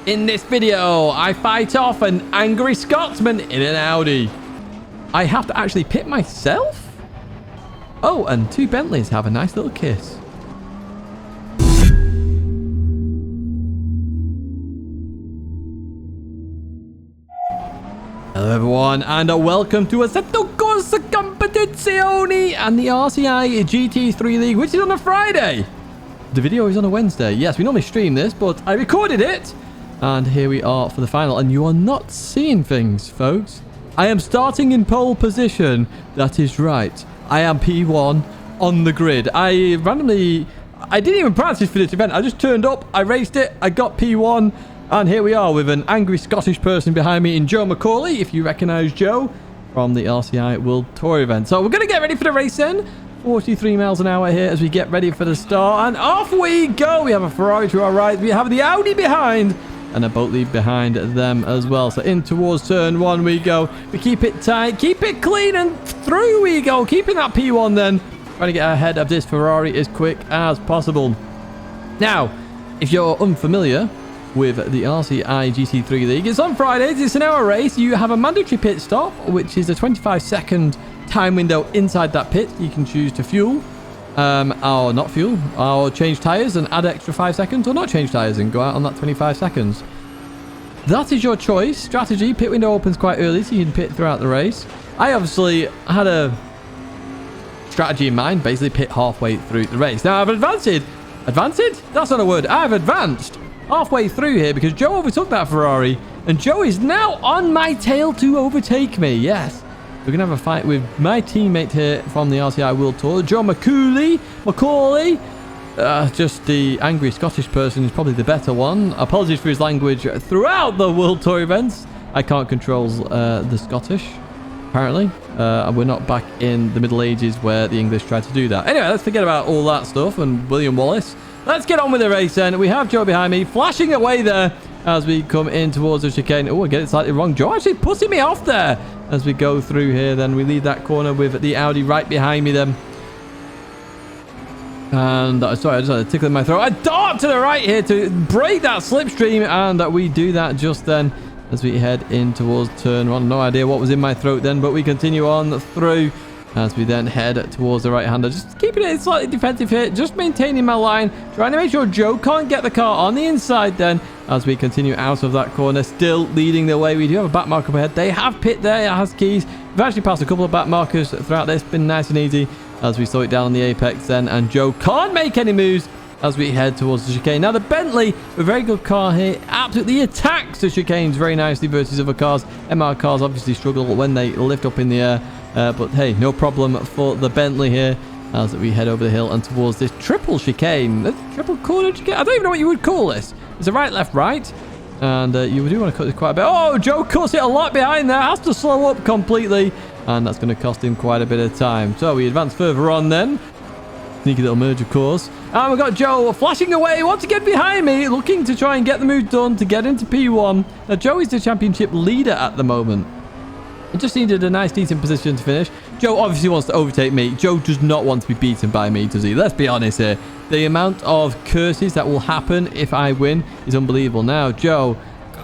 In this video, I fight off an angry Scotsman in an Audi. I have to actually pit myself? Oh, and two Bentleys have a nice little kiss. Hello everyone, and welcome to Assetto Corsa Competizione and the RCI GT3 League, which is on a Friday. The video is on a Wednesday. Yes, we normally stream this, but I recorded it. And here we are for the final. And you are not seeing things, folks. I am starting in pole position. That is right. I am P1 on the grid. I didn't even practice for this event. I just turned up. I raced it. I got P1. And here we are with an angry Scottish person behind me in Joe McCauley, if you recognise Joe, from the RCI World Tour event. So we're going to get ready for the race then. 43 miles an hour here as we get ready for the start. And off we go. We have a Ferrari to our right. We have the Audi behind. And a boat lead behind them as well. So in towards turn one we go. We keep it tight. Keep it clean. And through we go. Keeping that P1 then. Trying to get ahead of this Ferrari as quick as possible. Now, if you're unfamiliar with the RCI GT3 League, it's on Fridays. It's an hour race. You have a mandatory pit stop, which is a 25-second time window inside that pit. You can choose to fuel. Or not fuel, or change tyres and add extra 5 seconds, or not change tyres and go out on that 25 seconds. That is your choice. Strategy, pit window opens quite early, so you can pit throughout the race. I obviously had a strategy in mind, basically pit halfway through the race. Now I've advanced. That's not a word. I've advanced halfway through here because Joe overtook that Ferrari, and Joe is now on my tail to overtake me. Yes. We're going to have a fight with my teammate here from the RCI World Tour, Joe McCauley. Just the angry Scottish person is probably the better one. Apologies for his language throughout the World Tour events. I can't control the Scottish, apparently. And we're not back in the Middle Ages where the English tried to do that. Anyway, let's forget about all that stuff and William Wallace. Let's get on with the race then. We have Joe behind me, flashing away there as we come in towards the chicane. Oh, I get it slightly wrong. Joe actually putting me off there as we go through here. Then we leave that corner with the Audi right behind me then. And sorry, I just had a tickle in my throat. I dart to the right here to break that slipstream, and we do that just then as we head in towards turn one. No idea what was in my throat then, but we continue on through as we then head towards the right-hander. Just keeping it slightly defensive here, just maintaining my line, trying to make sure Joe can't get the car on the inside then as we continue out of that corner, still leading the way. We do have a back marker up ahead. They have pit there, it has keys. We've actually passed a couple of back markers throughout this, been nice and easy as we saw it down on the apex then, and Joe can't make any moves as we head towards the chicane. Now the Bentley, a very good car here, absolutely attacks the chicanes very nicely versus other cars. MR cars obviously struggle when they lift up in the air. But hey, no problem for the Bentley here as we head over the hill and towards this triple chicane. Triple corner chicane? I don't even know what you would call this. It's a right, left, right. And you do want to cut this quite a bit. Oh, Joe cuts it a lot behind there. Has to slow up completely. And that's going to cost him quite a bit of time. So we advance further on then. Sneaky little merge, of course. And we've got Joe flashing away once again behind me, looking to try and get the move done to get into P1. Now, Joe is the championship leader at the moment. He just needed a nice, decent position to finish. Joe obviously wants to overtake me. Joe does not want to be beaten by me, does he? Let's be honest here. The amount of curses that will happen if I win is unbelievable. Now, Joe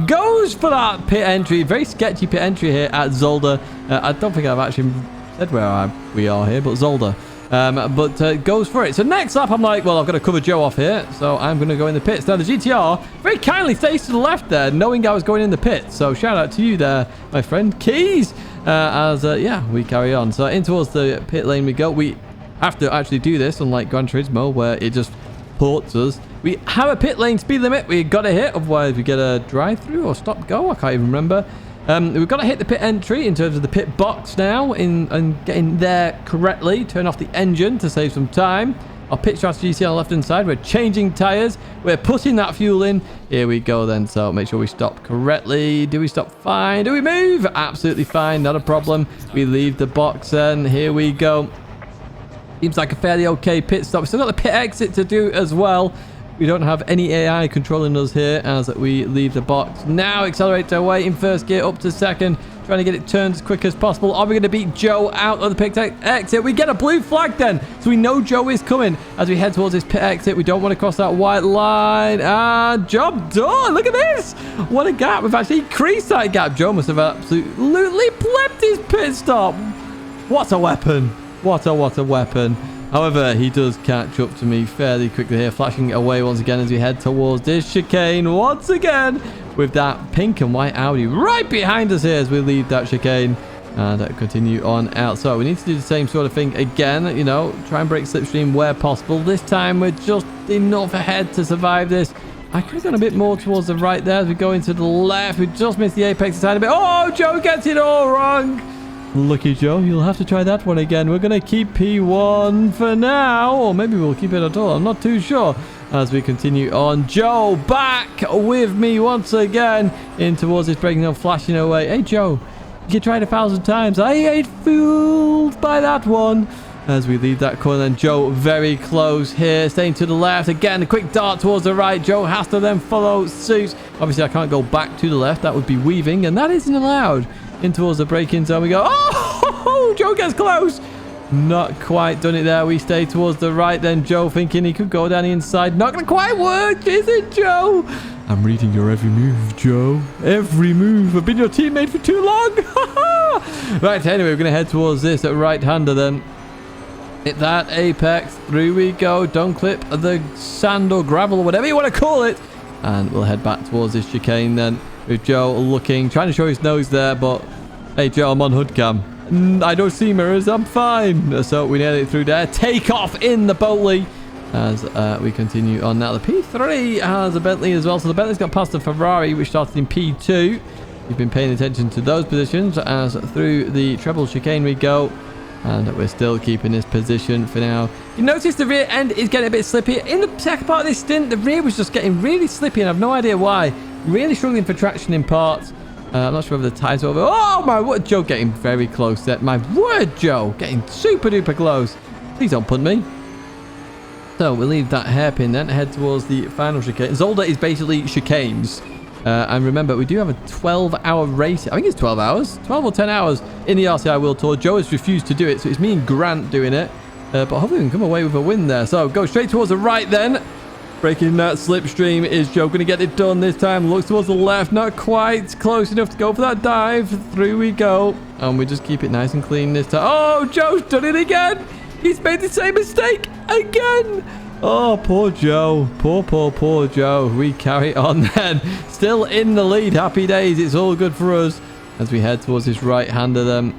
goes for that pit entry. Very sketchy pit entry here at Zolder. I don't think I've actually said where we are here, but Zolder. But goes for it. So next lap, I'm like, well, I've got to cover Joe off here. So I'm going to go in the pits. Now, the GTR very kindly stays to the left there, knowing I was going in the pits. So shout out to you there, my friend. Keys. Yeah, we carry on. So in towards the pit lane we go. We have to actually do this, unlike Gran Turismo, where it just ports us. We have a pit lane speed limit. We got to hit. Otherwise, we get a drive-through or stop-go. I can't even remember. We've got to hit the pit entry in terms of the pit box now and getting there correctly. Turn off the engine to save some time. Our pit strategy you see on the left-hand side. We're changing tyres. We're putting that fuel in. Here we go then. So make sure we stop correctly. Do we stop? Fine. Do we move? Absolutely fine. Not a problem. We leave the box and here we go. Seems like a fairly okay pit stop. We've still got the pit exit to do as well. We don't have any AI controlling us here as we leave the box. Now accelerate our way in first gear up to second. trying to get it turned as quick as possible. Are we going to beat Joe out of the pit exit? We get a blue flag then, so we know Joe is coming as we head towards this pit exit. We don't want to cross that white line. And job done. Look at this. What a gap. We've actually increased that gap. Joe must have absolutely bleeped his pit stop. What a weapon. What a weapon. However, he does catch up to me fairly quickly here, flashing away once again as we head towards this chicane once again with that pink and white Audi right behind us here as we leave that chicane and continue on out. So we need to do the same sort of thing again, you know, try and break slipstream where possible. This time we're just enough ahead to survive this. I could have gone a bit more towards the right there as we go into the left. We just missed the apex a tiny bit. Oh, Joe gets it all wrong. Lucky Joe, you'll have to try that one again. We're going to keep P1 for now. Or maybe we'll keep it at all. I'm not too sure. As we continue on. Joe back with me once again. In towards this braking zone, flashing away. Hey, Joe. You tried 1,000 times. I ain't fooled by that one. As we leave that corner, then Joe very close here. Staying to the left. Again, a quick dart towards the right. Joe has to then follow suit. Obviously, I can't go back to the left. That would be weaving. And that isn't allowed. In towards the braking zone we go. Oh, Joe gets close. Not quite done it there. We stay towards the right then. Joe thinking he could go down the inside. Not going to quite work, is it, Joe? I'm reading your every move, Joe. Every move. I've been your teammate for too long. Right, anyway, we're going to head towards this right-hander then. Hit that apex. Through we go. Don't clip the sand or gravel or whatever you want to call it. And we'll head back towards this chicane then. With Joe looking, trying to show his nose there, but hey, Joe, I'm on hood cam. I don't see mirrors, I'm fine. So we nailed it through there. Take off in the Bentley as we continue on now. The P3 has a Bentley as well, so the Bentley's got past the Ferrari, which started in P2. You've been paying attention to those positions as through the treble chicane we go. And we're still keeping this position for now. You notice the rear end is getting a bit slippy. In the second part of this stint, the rear was just getting really slippy, and I have no idea why. Really struggling for traction in parts. I'm not sure if the tires are over. Oh my word, Joe getting very close there. My word, Joe, getting super duper close. Please don't punt me. So we'll leave that hairpin then, head towards the final chicane. Zolder is basically chicanes. And remember, we do have a 12-hour race. I think it's 12 hours. 12 or 10 hours in the RCI World Tour. Joe has refused to do it, so it's me and Grant doing it. But hopefully we can come away with a win there. So go straight towards the right then. Breaking that slipstream. Is Joe going to get it done this time? Looks towards the left. Not quite close enough to go for that dive. Through we go. And we just keep it nice and clean this time. Oh, Joe's done it again. He's made the same mistake again. Oh, poor Joe. Poor Joe. We carry on then. Still in the lead. Happy days. It's all good for us. As we head towards this right-hander then.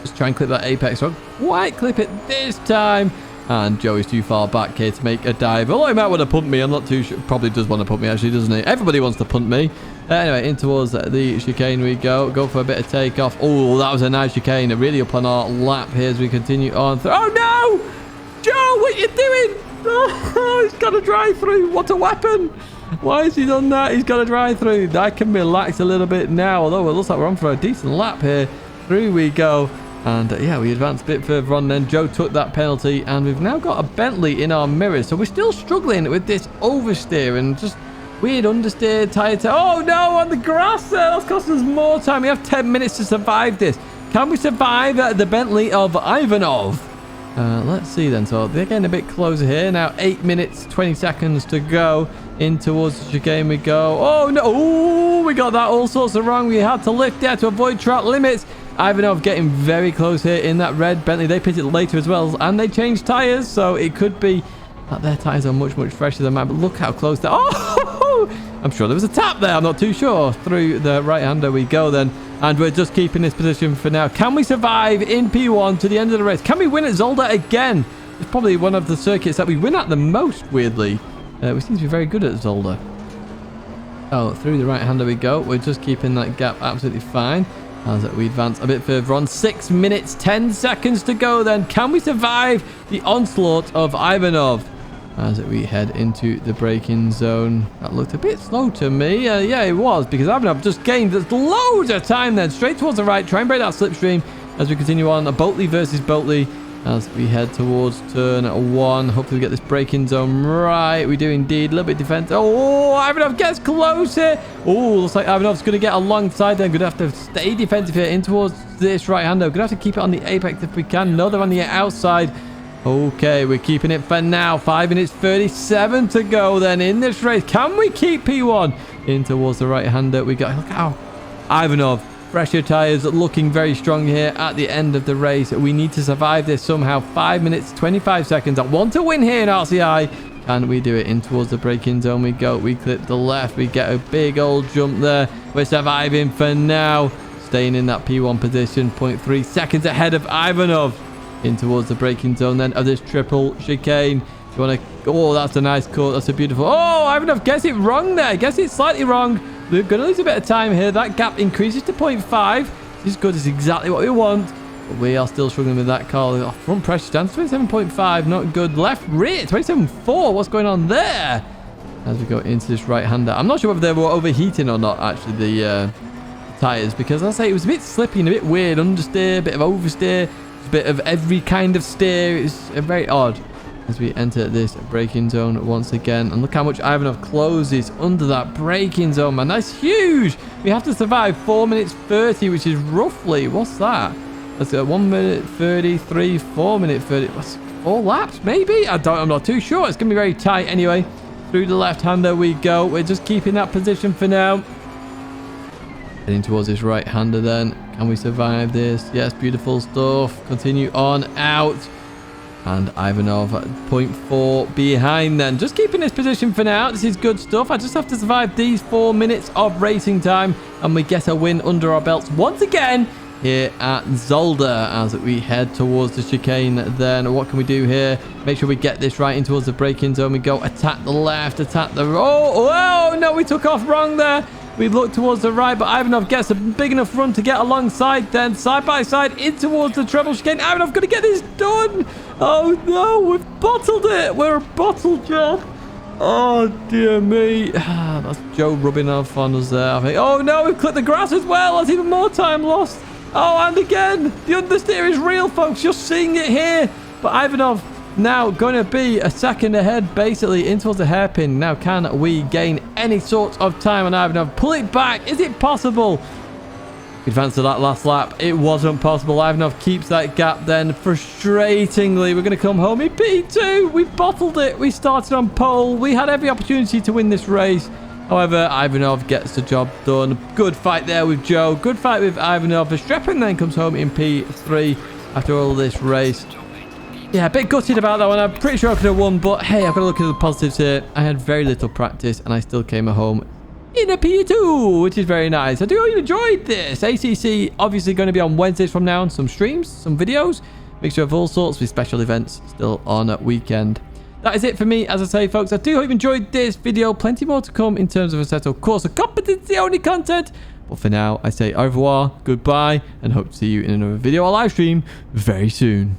Just try and clip that apex. Don't quite clip it this time. And Joe is too far back here to make a dive. Although he might want to punt me. I'm not too sure. Probably does want to punt me, actually, doesn't he? Everybody wants to punt me. Anyway, in towards the chicane we go. Go for a bit of takeoff. Oh, that was a nice chicane. Really up on our lap here as we continue on. Oh, no! Joe, what are you doing? Oh, he's got a drive through. What a weapon. Why has he done that? He's got a drive through. I can relax a little bit now. Although it looks like we're on for a decent lap here. Through we go. And yeah, we advanced a bit further on then. Joe took that penalty and we've now got a Bentley in our mirrors. So we're still struggling with this oversteer and just weird understeer, tire. Oh no, on the grass there. That's costing us more time. We have 10 minutes to survive this. Can we survive the Bentley of Ivanov? Let's see then. So they're getting a bit closer here. Now 8 minutes, 20 seconds to go. In towards the chicane we go. Oh no. Oh, we got that all sorts of wrong. We had to lift there to avoid track limits. Ivanov getting very close here in that red Bentley. They pitted later as well, and they changed tyres, so it could be that their tyres are much fresher than mine. But look how close they are. Oh, I'm sure there was a tap there. I'm not too sure. Through the right-hander we go then, and we're just keeping this position for now. Can we survive in P1 to the end of the race? Can we win at Zolder again? It's probably one of the circuits that we win at the most, weirdly. We seem to be very good at Zolder. Oh, through the right-hander we go. We're just keeping that gap absolutely fine. As we advance a bit further on. 6 minutes, 10 seconds to go then. Can we survive the onslaught of Ivanov? As we head into the braking zone. That looked a bit slow to me. Yeah, it was, because Ivanov just gained loads of time then. Straight towards the right. Try and break that slipstream as we continue on. Boatley versus Boatley. as we head towards turn 1. Hopefully we get this braking zone right. We do indeed. A little bit defense. Oh, Ivanov gets close here. Oh, looks like Ivanov's going to get alongside there. Going to have to stay defensive here in towards this right-hander. We're going to have to keep it on the apex if we can. No, they're on the outside. Okay, we're keeping it for now. 5 minutes 37 to go then in this race. Can we keep P1 in towards the right-hander? We got... Look how Ivanov... Fresher tyres looking very strong here at the end of the race. We need to survive this somehow. 5 minutes, 25 seconds. I want to win here in RCI. Can we do it? In towards the braking zone we go. We clip the left. We get a big old jump there. We're surviving for now. Staying in that P1 position. 0.3 seconds ahead of Ivanov. In towards the braking zone then of this triple chicane. You want to... Oh, that's a nice cut. That's a beautiful... Oh, Ivanov gets it wrong there. Gets it slightly wrong. We're going to lose a bit of time here. That gap increases to 0.5. This is good. This is exactly what we want. But we are still struggling with that car. Oh, front pressure stance, 27.5. Not good. Left rear, 27.4. What's going on there? As we go into this right-hander. I'm not sure whether they were overheating or not, actually, the tyres. Because, as I say, it was a bit slippy and a bit weird. Understeer, a bit of oversteer. A bit of every kind of steer. It's very odd. As we enter this braking zone once again. And look how much Ivanov closes under that braking zone, man. That's huge. We have to survive 4 minutes 30, which is roughly... What's that? Let's go 1 minute 33, 4 minute 30. What's 4 laps, maybe? I'm not too sure. It's going to be very tight anyway. Through the left-hander we go. We're just keeping that position for now. Heading towards this right-hander then. Can we survive this? Yes, beautiful stuff. Continue on out. And Ivanov at 0.4 behind then. Just keeping this position for now. This is good stuff. I just have to survive these 4 minutes of racing time. And we get a win under our belts once again here at Zolder as we head towards the chicane. Then what can we do here? Make sure we get this right in towards the braking zone. We go attack the left, attack the... Oh, no, we took off wrong there. We look towards the right, but Ivanov gets a big enough run to get alongside then. Side by side in towards the treble chicane. Ivanov going to get this done. Oh, no. We've bottled it. We're a bottle job. Oh, dear me. That's Joe rubbing off on us there, I think. Oh, no. We've clipped the grass as well. That's even more time lost. Oh, and again. The understeer is real, folks. You're seeing it here. But Ivanov now going to be a second ahead, basically, in towards the hairpin. Now, can we gain any sort of time on Ivanov? Pull it back. Is it possible? Advance to that last lap. It wasn't possible. Ivanov keeps that gap then. Frustratingly, we're going to come home in P2. We bottled it. We started on pole. We had every opportunity to win this race. However, Ivanov gets the job done. Good fight there with Joe. Good fight with Ivanov. Verstappen then comes home in P3 after all this race. Yeah, a bit gutted about that one. I'm pretty sure I could have won, but hey, I've got to look at the positives here. I had very little practice, and I still came home in a P2, which is very nice. I do hope you enjoyed this. ACC obviously going to be on Wednesdays from now on. Some streams, some videos, mixture of all sorts with special events still on at weekend. That is it for me, as I say, folks. I do hope you enjoyed this video. Plenty more to come in terms of Assetto Corsa Competizione content. But for now, I say au revoir, goodbye, and hope to see you in another video or live stream very soon.